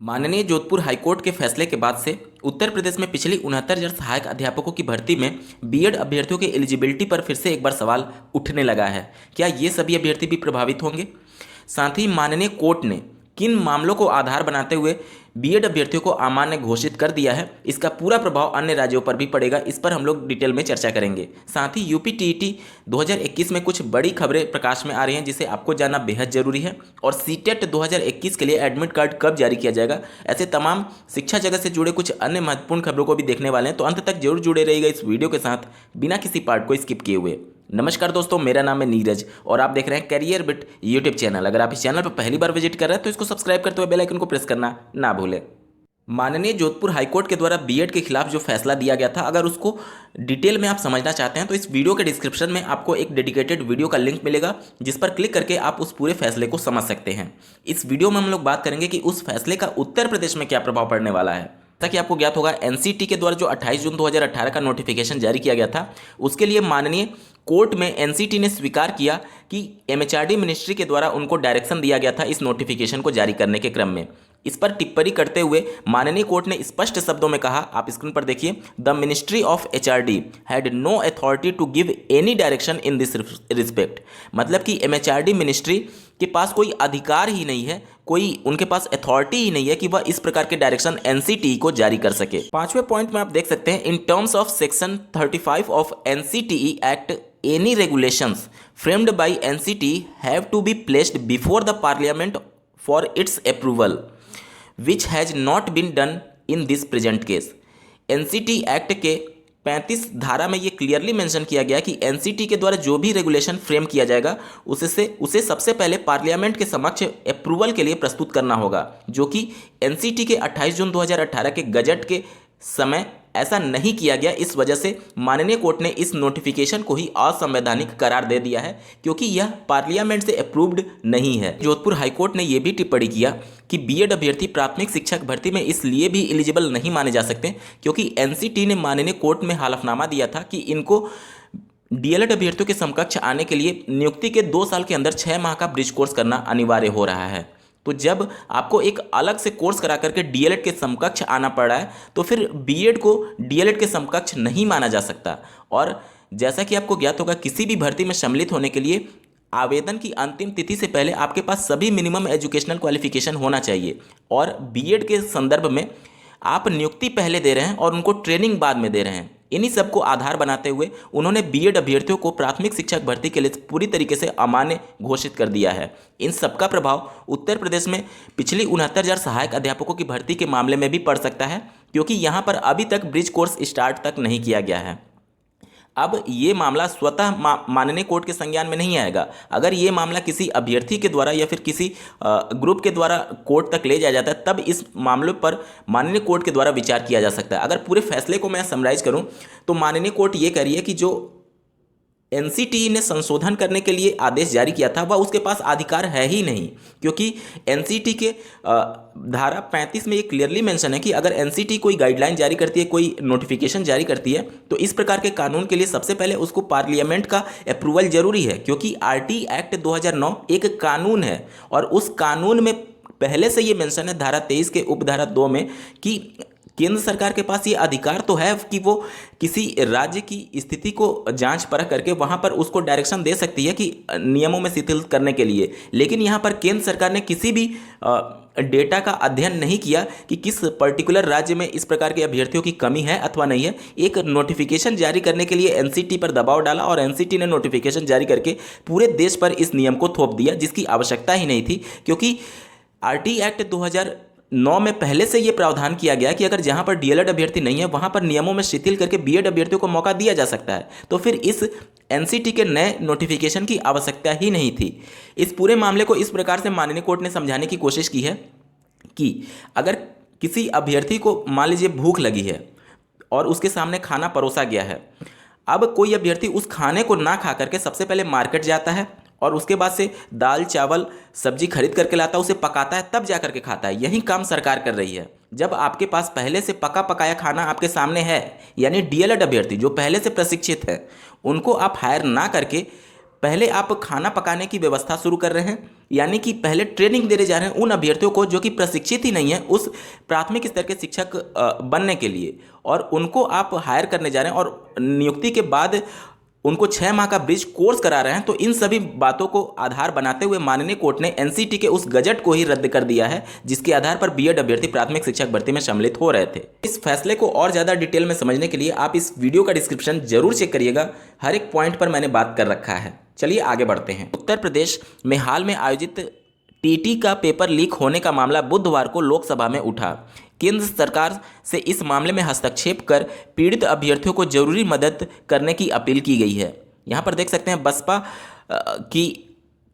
माननीय जोधपुर हाईकोर्ट के फैसले के बाद से उत्तर प्रदेश में पिछली 69,000 सहायक अध्यापकों की भर्ती में बीएड अभ्यर्थियों की एलिजिबिलिटी पर फिर से एक बार सवाल उठने लगा है। क्या ये सभी अभ्यर्थी भी प्रभावित होंगे? साथ ही माननीय कोर्ट ने किन मामलों को आधार बनाते हुए बीएड अभ्यर्थियों को अमान्य घोषित कर दिया है, इसका पूरा प्रभाव अन्य राज्यों पर भी पड़ेगा। इस पर हम लोग डिटेल में चर्चा करेंगे। साथ ही यूपी टीईटी 2021 में कुछ बड़ी खबरें प्रकाश में आ रही हैं जिसे आपको जानना बेहद जरूरी है। और सीटेट 2021 के लिए एडमिट कार्ड कब जारी किया जाएगा, ऐसे तमाम शिक्षा जगत से जुड़े कुछ अन्य महत्वपूर्ण खबरों को भी देखने वाले हैं। तो अंत तक जरूर जुड़े रहिएगा इस वीडियो के साथ, बिना किसी पार्ट को स्किप किए हुए। नमस्कार दोस्तों, मेरा नाम है नीरज और आप देख रहे हैं करियर बिट यूट्यूब चैनल। अगर आप इस चैनल पर पहली बार विजिट कर रहे हैं तो इसको सब्सक्राइब करते हुए बेल आइकन को प्रेस करना ना भूलें। माननीय जोधपुर हाईकोर्ट के द्वारा बीएड के खिलाफ जो फैसला दिया गया था, अगर उसको डिटेल में आप समझना चाहते हैं तो इस वीडियो के डिस्क्रिप्शन में आपको एक डेडिकेटेड वीडियो का लिंक मिलेगा, जिस पर क्लिक करके आप उस पूरे फैसले को समझ सकते हैं। इस वीडियो में हम लोग बात करेंगे कि उस फैसले का उत्तर प्रदेश में क्या प्रभाव पड़ने वाला है। ताकि आपको ज्ञात होगा, एनसीटी के द्वारा जो 28 जून 2018 का नोटिफिकेशन जारी किया गया था, उसके लिए माननीय कोर्ट में एनसीटी ने स्वीकार किया कि एमएचआरडी मिनिस्ट्री के द्वारा उनको डायरेक्शन दिया गया था इस नोटिफिकेशन को जारी करने के क्रम में। इस पर टिप्पणी करते हुए माननीय कोर्ट ने स्पष्ट शब्दों में कहा, आप स्क्रीन पर देखिए, the ministry of HRD had no authority to give any direction in this respect. मतलब कि एमएचआरडी मिनिस्ट्री के पास कोई अधिकार ही नहीं है, कोई उनके पास अथॉरिटी ही नहीं है कि वह इस प्रकार के डायरेक्शन एनसीटी को जारी कर सके। पांचवें पॉइंट में आप देख सकते हैं, in terms of section 35 of NCTE act any regulations framed by NCT have to be placed before the parliament for its approval, which has not been done in this present case। NCT act के 35 धारा में ये clearly mention किया गया कि NCT के द्वारा जो भी रेगुलेशन फ्रेम किया जाएगा उसे सबसे पहले पार्लियामेंट के समक्ष अप्रूवल के लिए प्रस्तुत करना होगा, जो कि एनसीटी के 28 जून 2018 के गजट के समय ऐसा नहीं किया गया। इस वजह से माननीय कोर्ट ने इस नोटिफिकेशन को ही असंवैधानिक करार दे दिया है, क्योंकि यह पार्लियामेंट से अप्रूव्ड नहीं है। जोधपुर हाईकोर्ट ने यह भी टिप्पणी किया कि बीएड अभ्यर्थी प्राथमिक शिक्षक भर्ती में इसलिए भी एलिजिबल नहीं माने जा सकते क्योंकि एनसीटी ने माननीय कोर्ट में हलफनामा दिया था कि इनको डीएलएड अभ्यर्थियों के समकक्ष आने के लिए नियुक्ति के 2 साल के अंदर 6 माह का ब्रिज कोर्स करना अनिवार्य हो रहा है। तो जब आपको एक अलग से कोर्स करा करके डीएलएड के समकक्ष आना पड़ रहा है, तो फिर बीएड को डीएलएड के समकक्ष नहीं माना जा सकता। और जैसा कि आपको ज्ञात होगा, किसी भी भर्ती में सम्मिलित होने के लिए आवेदन की अंतिम तिथि से पहले आपके पास सभी मिनिमम एजुकेशनल क्वालिफिकेशन होना चाहिए। और बीएड के संदर्भ में आप नियुक्ति पहले दे रहे हैं और उनको ट्रेनिंग बाद में दे रहे हैं। इन्हीं सबको आधार बनाते हुए उन्होंने बीएड अभ्यर्थियों को प्राथमिक शिक्षक भर्ती के लिए पूरी तरीके से अमान्य घोषित कर दिया है। इन सबका प्रभाव उत्तर प्रदेश में पिछली 69,000 सहायक अध्यापकों की भर्ती के मामले में भी पड़ सकता है, क्योंकि यहाँ पर अभी तक ब्रिज कोर्स स्टार्ट तक नहीं किया गया है। अब ये मामला स्वतः माननीय कोर्ट के संज्ञान में नहीं आएगा। अगर ये मामला किसी अभ्यर्थी के द्वारा या फिर किसी ग्रुप के द्वारा कोर्ट तक ले जाया जाता है, तब इस मामले पर माननीय कोर्ट के द्वारा विचार किया जा सकता है। अगर पूरे फैसले को मैं समराइज करूं तो माननीय कोर्ट ये कह रही है कि जो एनसीटी ने संशोधन करने के लिए आदेश जारी किया था, वह उसके पास अधिकार है ही नहीं, क्योंकि एनसीटी के धारा 35 में ये क्लियरली मेंशन है कि अगर एनसीटी कोई गाइडलाइन जारी करती है, कोई नोटिफिकेशन जारी करती है, तो इस प्रकार के कानून के लिए सबसे पहले उसको पार्लियामेंट का अप्रूवल जरूरी है, क्योंकि आरटी एक्ट 2009 एक कानून है। और उस कानून में पहले से ये मेंशन है धारा 23 के उपधारा 2 में कि केंद्र सरकार के पास ये अधिकार तो है कि वो किसी राज्य की स्थिति को जांच परख करके वहां पर उसको डायरेक्शन दे सकती है कि नियमों में शिथिल करने के लिए। लेकिन यहाँ पर केंद्र सरकार ने किसी भी डेटा का अध्ययन नहीं किया कि किस पर्टिकुलर राज्य में इस प्रकार के अभ्यर्थियों की कमी है अथवा नहीं है। एक नोटिफिकेशन जारी करने के लिए एनसीटी पर दबाव डाला और एनसीटी ने नोटिफिकेशन जारी करके पूरे देश पर इस नियम को थोप दिया, जिसकी आवश्यकता ही नहीं थी, क्योंकि आरटी एक्ट 2009 में पहले से ये प्रावधान किया गया कि अगर जहां पर डीएलएड अभ्यर्थी नहीं है वहां पर नियमों में शिथिल करके बीएड अभ्यर्थियों को मौका दिया जा सकता है। तो फिर इस एनसीटी के नए नोटिफिकेशन की आवश्यकता ही नहीं थी। इस पूरे मामले को इस प्रकार से माननीय कोर्ट ने समझाने की कोशिश की है कि अगर किसी अभ्यर्थी को मान लीजिए भूख लगी है और उसके सामने खाना परोसा गया है, अब कोई अभ्यर्थी उस खाने को ना खा करके सबसे पहले मार्केट जाता है और उसके बाद से दाल चावल सब्जी खरीद करके लाता है, उसे पकाता है, तब जा करके खाता है। यही काम सरकार कर रही है। जब आपके पास पहले से पका पकाया खाना आपके सामने है, यानी डीएलएड अभ्यर्थी जो पहले से प्रशिक्षित है, उनको आप हायर ना करके पहले आप खाना पकाने की व्यवस्था शुरू कर रहे हैं, यानी कि पहले ट्रेनिंग देने जा रहे हैं उन अभ्यर्थियों को जो कि प्रशिक्षित ही नहीं है उस प्राथमिक स्तर के शिक्षक बनने के लिए, और उनको आप हायर करने जा रहे हैं और नियुक्ति के बाद उनको 6 माह का ब्रिज कोर्स करा रहे हैं। तो इन सभी बातों को आधार बनाते हुए माननीय कोर्ट ने एनसीटी के उस गजट को ही रद्द कर दिया है जिसके आधार पर बीएड अभ्यर्थी प्राथमिक शिक्षक भर्ती में सम्मिलित हो रहे थे। इस फैसले को और ज़्यादा डिटेल में समझने के लिए आप इस वीडियो का डिस्क्रिप्शन जरूर चेक करिएगा, हर एक पॉइंट पर मैंने बात कर रखा है। चलिए आगे बढ़ते हैं। उत्तर प्रदेश में हाल में आयोजित टीटी का पेपर लीक होने का मामला बुधवार को लोकसभा में उठा। केंद्र सरकार से इस मामले में हस्तक्षेप कर पीड़ित अभ्यर्थियों को जरूरी मदद करने की अपील की गई है। यहाँ पर देख सकते हैं बसपा की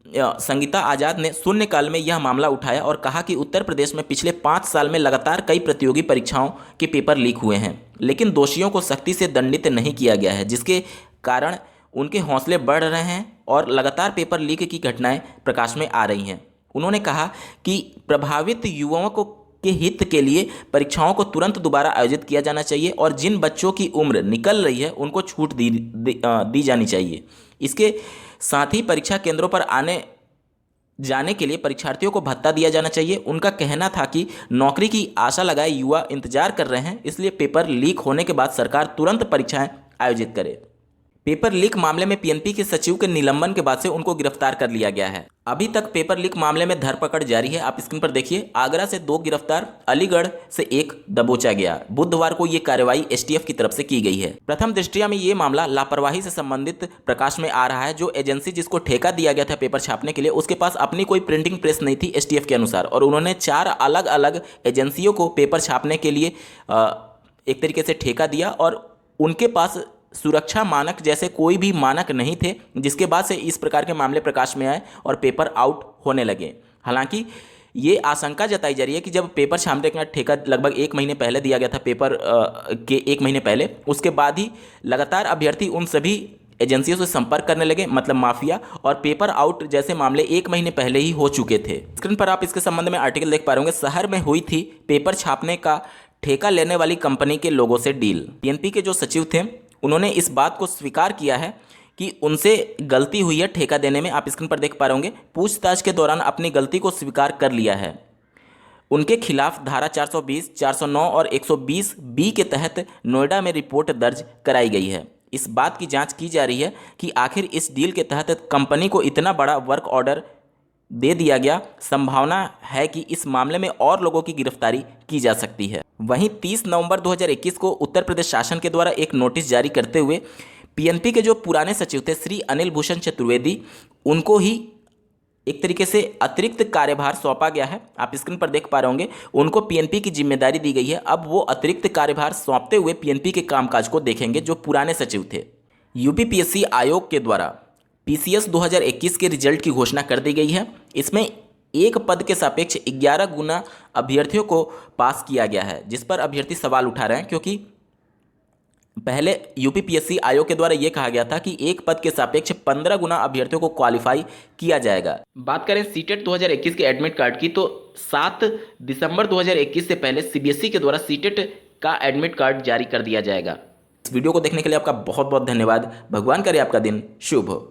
संगीता आज़ाद ने शून्यकाल में यह मामला उठाया और कहा कि उत्तर प्रदेश में पिछले 5 साल में लगातार कई प्रतियोगी परीक्षाओं के पेपर लीक हुए हैं, लेकिन दोषियों को सख्ती से दंडित नहीं किया गया है, जिसके कारण उनके हौसले बढ़ रहे हैं और लगातार पेपर लीक की घटनाएं प्रकाश में आ रही हैं। उन्होंने कहा कि प्रभावित युवाओं को के हित के लिए परीक्षाओं को तुरंत दोबारा आयोजित किया जाना चाहिए और जिन बच्चों की उम्र निकल रही है उनको छूट दी जानी चाहिए। इसके साथ ही परीक्षा केंद्रों पर आने जाने के लिए परीक्षार्थियों को भत्ता दिया जाना चाहिए। उनका कहना था कि नौकरी की आशा लगाए युवा इंतजार कर रहे हैं, इसलिए पेपर लीक होने के बाद सरकार तुरंत परीक्षाएं आयोजित करे। पेपर लीक मामले में पीएनपी के सचिव के निलंबन के बाद से उनको गिरफ्तार कर लिया गया है। अभी तक पेपर लीक मामले में धरपकड़ जारी है। आप स्क्रीन पर देखिए, आगरा से 2 गिरफ्तार, अलीगढ़ से 1 दबोचा गया। बुधवार को ये कार्रवाई एसटीएफ की तरफ से की गई है। प्रथम दृष्टया में ये मामला लापरवाही से संबंधित प्रकाश में आ रहा है। जो एजेंसी जिसको ठेका दिया गया था पेपर छापने के लिए, उसके पास अपनी कोई प्रिंटिंग प्रेस नहीं थी एसटीएफ के अनुसार, और उन्होंने 4 अलग अलग एजेंसियों को पेपर छापने के लिए एक तरीके से ठेका दिया और उनके पास सुरक्षा मानक जैसे कोई भी मानक नहीं थे, जिसके बाद से इस प्रकार के मामले प्रकाश में आए और पेपर आउट होने लगे। हालांकि ये आशंका जताई जा रही है कि जब पेपर छापने का ठेका लगभग 1 महीने पहले दिया गया था, पेपर के 1 महीने पहले, उसके बाद ही लगातार अभ्यर्थी उन सभी एजेंसियों से संपर्क करने लगे, मतलब माफिया, और पेपर आउट जैसे मामले 1 महीने पहले ही हो चुके थे। स्क्रीन पर आप इसके संबंध में आर्टिकल देख पा रहे होंगे। शहर में हुई थी पेपर छापने का ठेका लेने वाली कंपनी के लोगों से डील। पीएनपी के जो सचिव थे उन्होंने इस बात को स्वीकार किया है कि उनसे गलती हुई है ठेका देने में। आप स्क्रीन पर देख पा रहे होंगे, पूछताछ के दौरान अपनी गलती को स्वीकार कर लिया है। उनके खिलाफ धारा 420, 409 और 120 बी के तहत नोएडा में रिपोर्ट दर्ज कराई गई है। इस बात की जांच की जा रही है कि आखिर इस डील के तहत कंपनी को इतना बड़ा वर्क ऑर्डर दे दिया गया। संभावना है कि इस मामले में और लोगों की गिरफ्तारी की जा सकती है। वहीं 30 नवंबर 2021 को उत्तर प्रदेश शासन के द्वारा एक नोटिस जारी करते हुए पीएनपी के जो पुराने सचिव थे श्री अनिल भूषण चतुर्वेदी, उनको ही एक तरीके से अतिरिक्त कार्यभार सौंपा गया है। आप स्क्रीन पर देख पा रहे होंगे, उनको पीएनपी की जिम्मेदारी दी गई है। अब वो अतिरिक्त कार्यभार सौंपते हुए पीएनपी के कामकाज को देखेंगे जो पुराने सचिव थे। यूपीपीएससी आयोग के द्वारा पीसीएस 2021 के रिजल्ट की घोषणा कर दी गई है। इसमें एक पद के सापेक्ष 11 गुना अभ्यर्थियों को पास किया गया है, जिस पर अभ्यर्थी सवाल उठा रहे हैं, क्योंकि पहले यूपीपीएससी आयोग के द्वारा यह कहा गया था कि एक पद के सापेक्ष 15 गुना अभ्यर्थियों को क्वालिफाई किया जाएगा। बात करें सीटेट 2021 के एडमिट कार्ड की, तो 7 दिसंबर 2021 से पहले सीबीएसई के द्वारा सीटेट का एडमिट कार्ड जारी कर दिया जाएगा। इस वीडियो को देखने के लिए आपका बहुत बहुत धन्यवाद। भगवान करे आपका दिन शुभ हो।